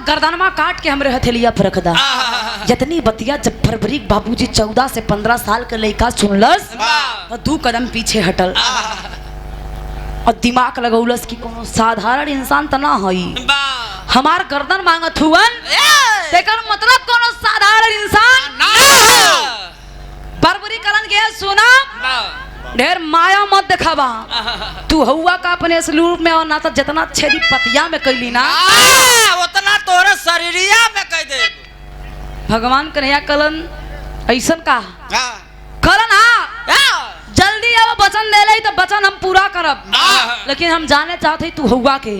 Speaker 1: गर्दनमा काट के हमरे हथेलिया पर रख दा। जितनी बतिया जब फरवरी बाबूजी 14 से 15 साल के लड़का सुनलस तो 2 कदम पीछे हटल और दिमाग लगौलस कि कोनो साधारण इंसान त ना हई, हमार गर्दन मांगत हुवन, तेकर मतलब कोनो साधारण इंसान ना बरबरी करन के सुना, ढेर माया मत दिखावा, तू हौवा का अपने असली रूप में और ना तो जितना छेदी पतिया में कैली ना
Speaker 5: उतना तोरे शरीरिया में कह दे।
Speaker 1: भगवान कन्हैया कलन ऐसन का कलन जल्दी अब वचन दे ले तो वचन हम पूरा करब, लेकिन हम जाने चाहते तू हौवा के।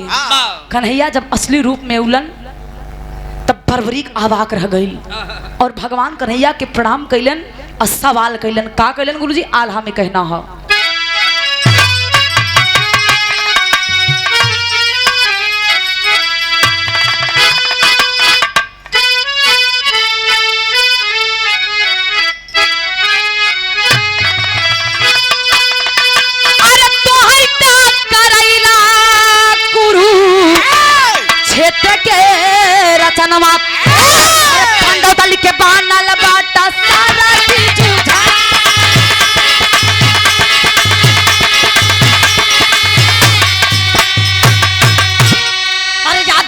Speaker 1: कन्हैया जब असली रूप में उलन तब बरबरीक आवाक रह गई और भगवान कन्हैया के प्रणाम कैलन और सवाल कैलन। का कैलन गुरुजी? आल्हा में कहना हो। अरे तो है का करैला गुरु क्षेत्र के रचनवा पंडो तल के बानल बाटा सारा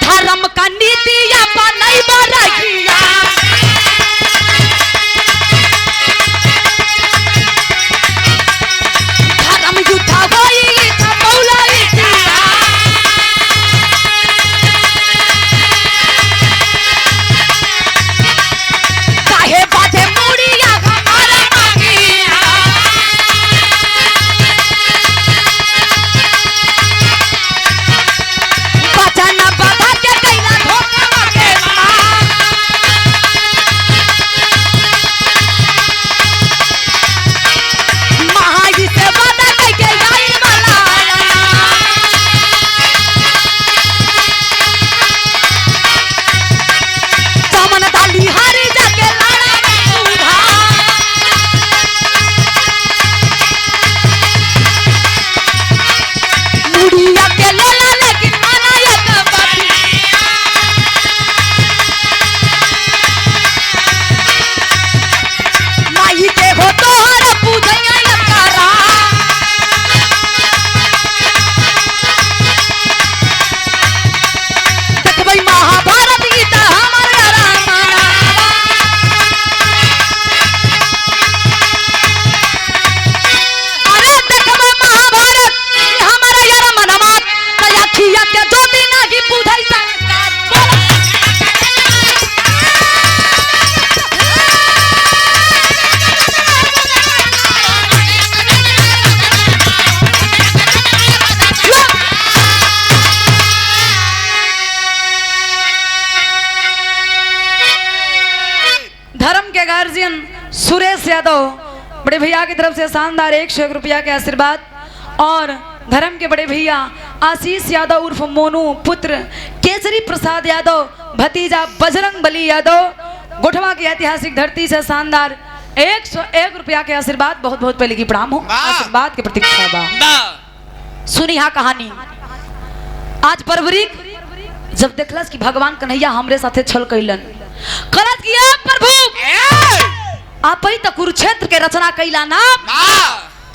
Speaker 1: धर्म का नीति या बनई बरगिया धर्म युद्ध होई मौलाई काहे बाजे मुड़िया हमारा मांगिया बचन बधा के कैला धोखा के महाजी से वादा के आई मलाया चमन डाली हरी जाके लाड़ा सुधा मुड़िया के लेला लेकिन माना ये कबाती माई के हो तोहरा पूजैया लकारा देखबै महाभारत गीता हमर रामायण अरे देखबै महाभारत हमर रामायण तया खिया के ज्योति नाही बुझै धर्म के गार्जियन सुरेश यादव बड़े भैया की तरफ से शानदार 101 रुपया के आशीर्वाद और धर्म के बड़े भैया आशीष यादव उर्फ मोनू पुत्र केसरी प्रसाद यादव भतीजा बजरंग बली यादव गोठवा की ऐतिहासिक धरती से शानदार 101 रुपया के आशीर्वाद। बहुत बहुत पहले की प्रणाम हो, आशीर्वाद के प्रतीक्षा बा। सुनी हाँ कहानी। आज बरबरी जब देखलस कि भगवान कन्हैया हमरे साथे छल कैलन करत किया प्रभु आप ही तो कुरुक्षेत्र के रचना कैला ना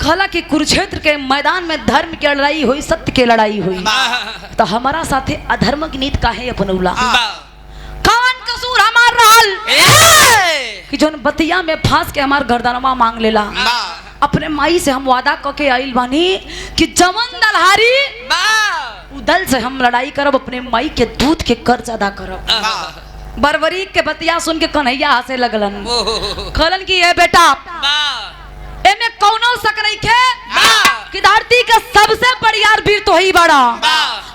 Speaker 1: कहला कि कुरुक्षेत्र के मैदान में धर्म की लड़ाई हुई, सत्य की लड़ाई हुई, तो हमारा साथे अधर्म की नीति काहे अपनौला? कौन कसूर हमार रहल कि जोन बतिया में फांस के हमार गर्दनमा मांग लेला? अपने माई से हम वादा करके आइल बानी कि जमन दलहारी उदल से हम लड़ाई करब, अपने माई के दूध के कर्ज अदा करब। बरबरी के बतिया सुन के कन्हैया हंसे लगलन, कहलन कि ए बेटा एमे कौनो शक नहीं खे कि धरती के सबसे बड़ियार वीर तो ही बड़ा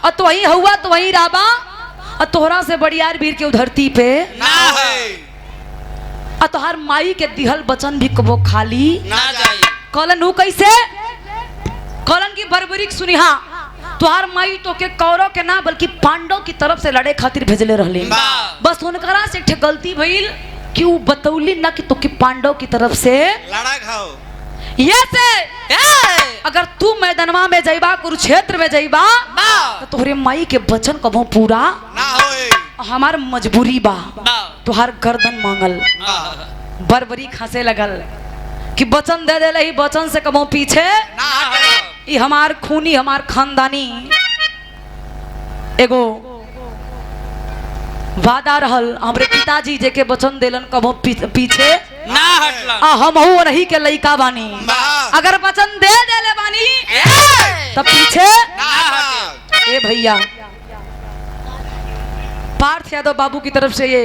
Speaker 1: और तो ही हुआ तो वही राबा और तोहरा से बड़ियार वीर के धरती पे
Speaker 2: ना है
Speaker 1: और तोहार माई के दिहल बचन भी कबो खाली
Speaker 5: ना जाई।
Speaker 1: कहलन उ कैसे? कहलन की बरबरी सुनिहा तुहार माई तो के कौरव के ना बल्कि पांडव की तरफ से लड़े खातिर भेजले रहले, बस उनकरा से एक गलती भइल कि उ बतौली ना कि तो के पांडव की तरफ से
Speaker 2: लड़ा खाओ।
Speaker 1: ये से अगर तू मैदानवा में जाइबा, कुरुक्षेत्र में जाइबा तो तोहरे माई के वचन कबो पूरा
Speaker 2: ना होए।
Speaker 1: हमार मजबूरी बा
Speaker 5: बा
Speaker 1: तुहार गर्दन मांगल बरबरी खसे लगल कि वचन दे दे ही वचन से कबो पीछे
Speaker 2: ना हटे।
Speaker 1: ई हमार खूनी हमार खानदानी एगो वादा रहल हमरे पिताजी जे के वचन देलन कबो पीछे
Speaker 5: ना हटला
Speaker 1: आ हमहू नहीं के लइका बानी
Speaker 2: वाह।
Speaker 1: अगर वचन दे देले बानी तब पीछे
Speaker 2: ना हटे।
Speaker 1: ए भैया पार्थ यादव बाबू की तरफ से ये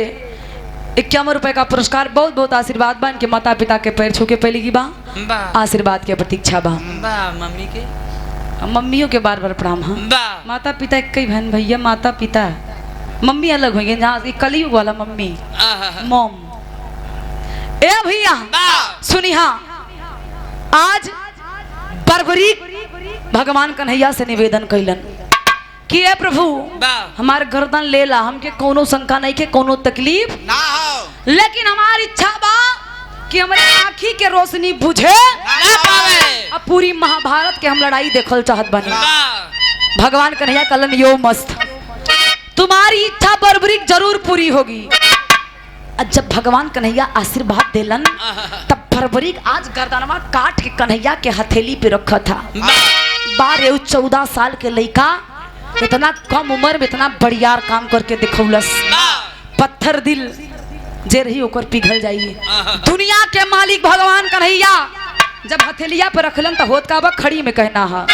Speaker 1: 51 रुपए का पुरस्कार बहुत बहुत आशीर्वाद बा इनके माता पिता के पैर छू के पहली की बा
Speaker 5: बा
Speaker 1: आशीर्वाद के प्रतीक्षा बा
Speaker 5: बा मम्मी के
Speaker 1: मम्मियों के बार बार प्रणाम हाँ
Speaker 5: बा
Speaker 1: माता पिता एक ही बहन भैया माता पिता मम्मी अलग होंगे जहाँ ये कलयुग वाला मम्मी मॉम ए भैया
Speaker 5: बा
Speaker 1: सुनी हाँ आज बरबरी भगवान कन्हैया से निवेदन कैलन कि ए प्रभु
Speaker 5: बा
Speaker 1: हमार गर्दन लेला हमके कोनो शंका नहीं के कोनो तकलीफ
Speaker 2: ना हो।
Speaker 1: लेकिन हमारी इच्छा बा कि हमारे आँखी के रोशनी बुझे
Speaker 5: ना पावे
Speaker 1: अब पूरी महाभारत के हम लड़ाई देखल चाहत बनी
Speaker 5: बा
Speaker 1: भगवान कन्हैया कलन यो मस्त तुम्हारी इच्छा बरबरीक जरूर पूरी होगी। अब जब भगवान कन्हैया आशीर्वाद देलन तब बरबरीक आज गर्दनवा काट के कन्हैया के हथेली पे रखा था।
Speaker 5: बा
Speaker 1: 12-14 साल के लड़का इतना कम उम्र में इतना बढ़ियार काम करके दिखौलस।
Speaker 5: बा
Speaker 1: पत्थर दिल जे रही ओकर पिघल जाइए। दुनिया के मालिक भगवान कन्हैया जब हथेलिया पे रखलन तो होत का बा खड़ी में कहना है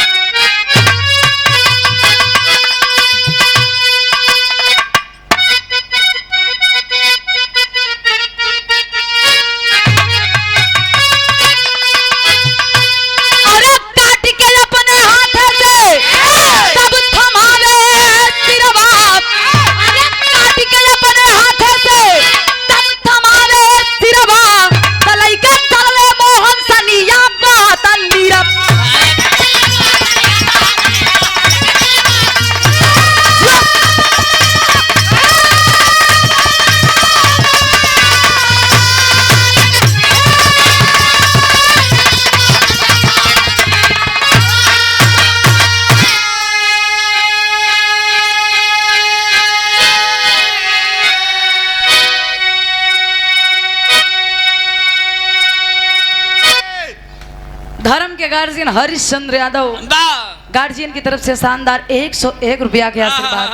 Speaker 1: धर्म के गार्जियन हरिश्चंद्र यादव
Speaker 5: बा
Speaker 1: गार्जियन की तरफ से शानदार 101 रुपया के आशीर्वाद।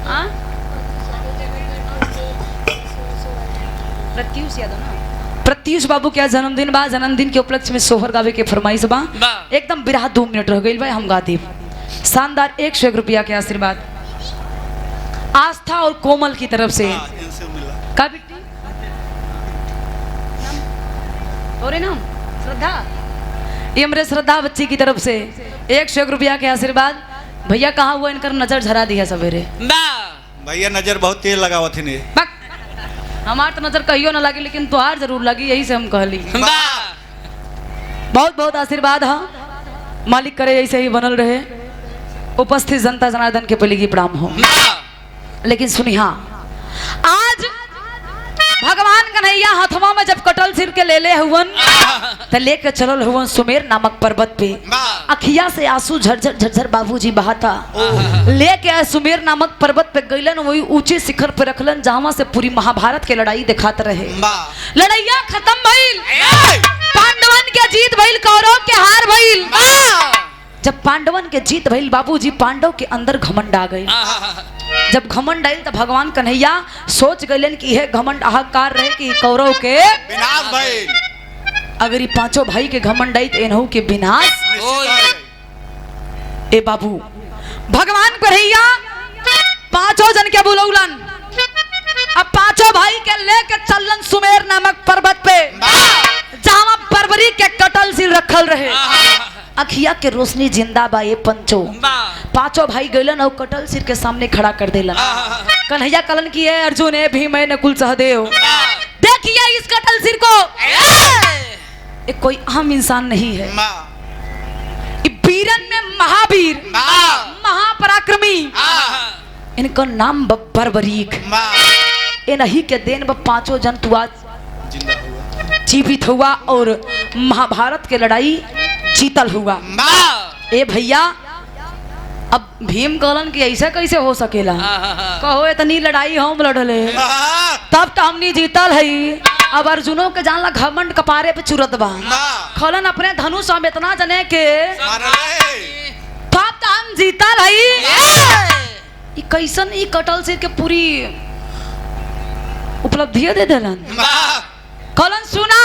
Speaker 1: हाँ? प्रत्यूष यादव ना प्रत्यूष बाबू के जन्मदिन बा जन्मदिन के उपलक्ष्य में सोहर गावे के फरमाइश बा
Speaker 5: बा
Speaker 1: एकदम बिरहा 2 मिनट रह गई भाई हम गा देव शानदार 101 रुपया के आशीर्वाद आस्था और कोमल की तरफ से
Speaker 2: हाँ, इनसे मिला।
Speaker 1: का बिट्टी तोरे नाम श्रद्धा ये हमरे श्रद्धा बच्ची की तरफ से 101 रुपया के आशीर्वाद। भैया कहाँ हुआ इनकर नजर झरा दिया सवेरे
Speaker 5: बा
Speaker 2: भैया नजर बहुत तेज लगावा थी ने।
Speaker 1: बक हमार तो नजर कहियो ना लगी लेकिन तुहार जरूर लगी यही से हम कहली
Speaker 5: बा
Speaker 1: बहुत बहुत आशीर्वाद है मालिक करे ऐसे ही बनल रहे। उपस्थित जनता जनार्दन के पहले की प्रणाम हो।
Speaker 5: बा
Speaker 1: लेकिन सुनी हाँ आज भगवान कन्हैया हथवा में जब कटल सिर के ले हुवन तो लेके चलल हुवन सुमेर नामक पर्वत पे अखिया से आंसू झरझर झरझर बाबूजी बहाता लेके सुमेर नामक पर्वत पे गईलन वही ऊंचे शिखर पे रखलन जहां से पूरी महाभारत के लड़ाई दिखाते रहे। लड़ाइया खत्म भइल पांडवन के जीत भइल कौरव के हार भइल। जब पांडवन के जीत भइल बाबूजी पांडव के अंदर घमंड आ गई। जब घमंड आयल तो भगवान कन्हैया सोच गए कि यह घमंड अहंकार रहे कि कौरव के
Speaker 2: विनाश भइल।
Speaker 1: अगर ये पांचों भाई के घमंड आई तो इन्हों के विनाश। ए बाबू भगवान कन्हैया पांचों जन के बुलौलन अब पांचों भाई के लेके चलन सुमेर नामक पर्वत पे जहां बरबरी के कटल सिर रखल रहे। अखिया के रोशनी जिंदा बा ये पंचो पांचों भाई गैलन और कटल सिर के सामने खड़ा कर देलन। कन्हैया कलन की है अर्जुन है भीम है नकुल सहदेव देखिए इस कटल सिर को ये कोई आम इंसान नहीं है। ये वीरन में महावीर महापराक्रमी इनका नाम बरबरीक ये नहीं के देन ब पांचों जन तू आज जीवित हुआ और महाभारत के लड़ाई जीतल हुआ। ए भैया अब भीम कहलन कि ऐसा कैसे हो सकेला, कहो इतनी लड़ाई हम लड़ले तब तो हमनी जीतल हई। अब अर्जुनों के जानला घमंड कपारे पे चुरत बा, खलन अपने धनुष हम इतना जने के तब तो हम जीतल हई। ई कैसन ई कटल सिर के पूरी उपलब्धि दे देलन। कलन सुना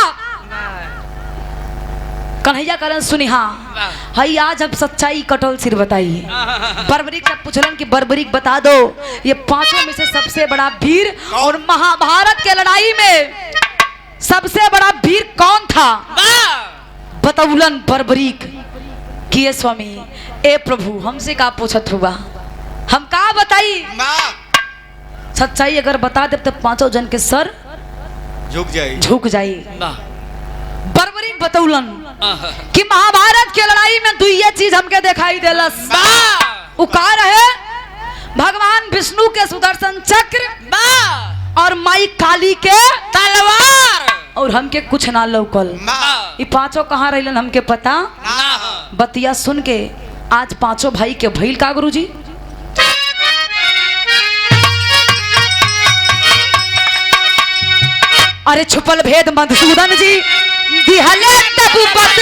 Speaker 1: कन्हैया कलन सुनी, हाँ हई आज अब सच्चाई कटल सिर बताइए। बर्बरीक जब पूछलन कि बर्बरीक बता दो ये पांचों में से सबसे बड़ा वीर और महाभारत के लड़ाई में सबसे बड़ा वीर कौन था? बतौलन बर्बरीक कि ये स्वामी ए प्रभु हमसे का पूछत हुआ, हम का बताई? सच्चाई अगर बता दे तो पांचों जन के सर झुक जाई। बर्बरीक बतौलन कि महाभारत की लड़ाई में दो ये चीज हमके दिखाई देलस। उ का रहे? भगवान विष्णु के सुदर्शन चक्र और माई काली के तलवार, और हमके कुछ ना लौकल। ये पांचों कहाँ रहलन हमके पता? बतिया सुन के आज पांचों भाई के भइल का गुरुजी? अरे छुपल भेद मधुसूदन जी दिहले तबुबत,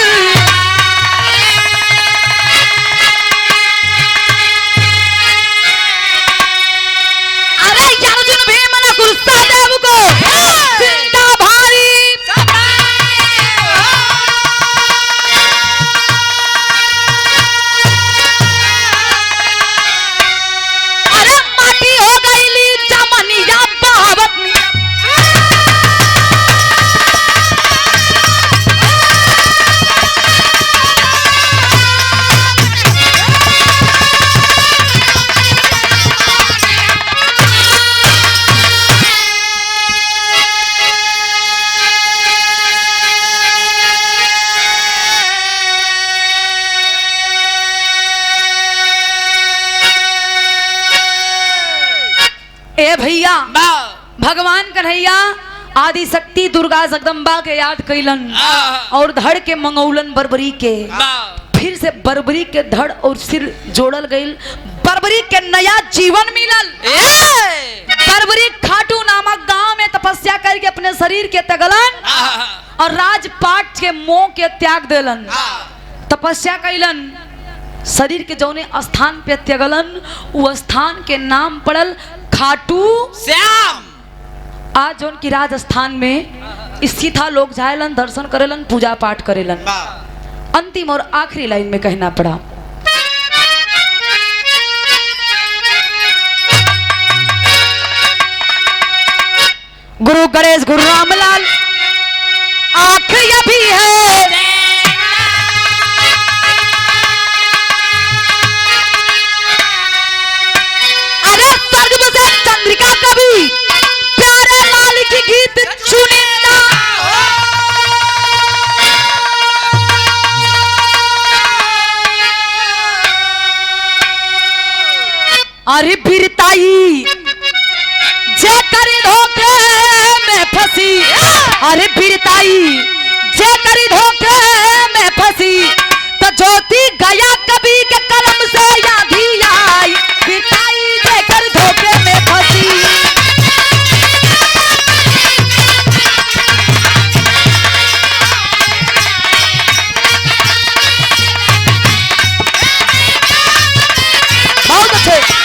Speaker 1: अरे अर्जुन भीम ने गुस्सा देव को जिंदा भारी, अरे माटी हो गईली जमनिया बहावत। ए भैया भगवान कन्हैया आदि शक्ति दुर्गा जगदम्बा के याद कैलन और धड़ के मंगौलन बर्बरी के। फिर से बर्बरी के धड़ और सिर जोड़ल गईल, बर्बरी के नया जीवन मिलल। बर्बरी खाटू नामक गांव में तपस्या करके अपने शरीर के तगलन और राजपाट के मोह के त्याग देलन, तपस्या कैलन। शरीर के जौने स्थान पे त्यागलन वो स्थान के नाम पड़ल खाटू श्याम। आज जौन की राजस्थान में स्थित था, लोग जायलन, दर्शन करेलन, पूजा पाठ करेलन। अंतिम और आखिरी लाइन में कहना पड़ा, गुरु गणेश गुरु रामलाल आंख ये भी है, अरे स्वर्ग से चंद्रिका कभी प्यारे लाल की गीत चुनिंदा, अरे बिरताई जे करी धोखे में फंसी, अरे बिरताई जे करी धोखे में फंसी, तो ज्योति गया कभी के कलम से यादी आई, बिरताई जे कर धोखे में फंसी। बहुत अच्छे।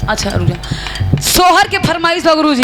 Speaker 1: अच्छा रुक जा, सोहर के फरमाइश बा गुरुजी।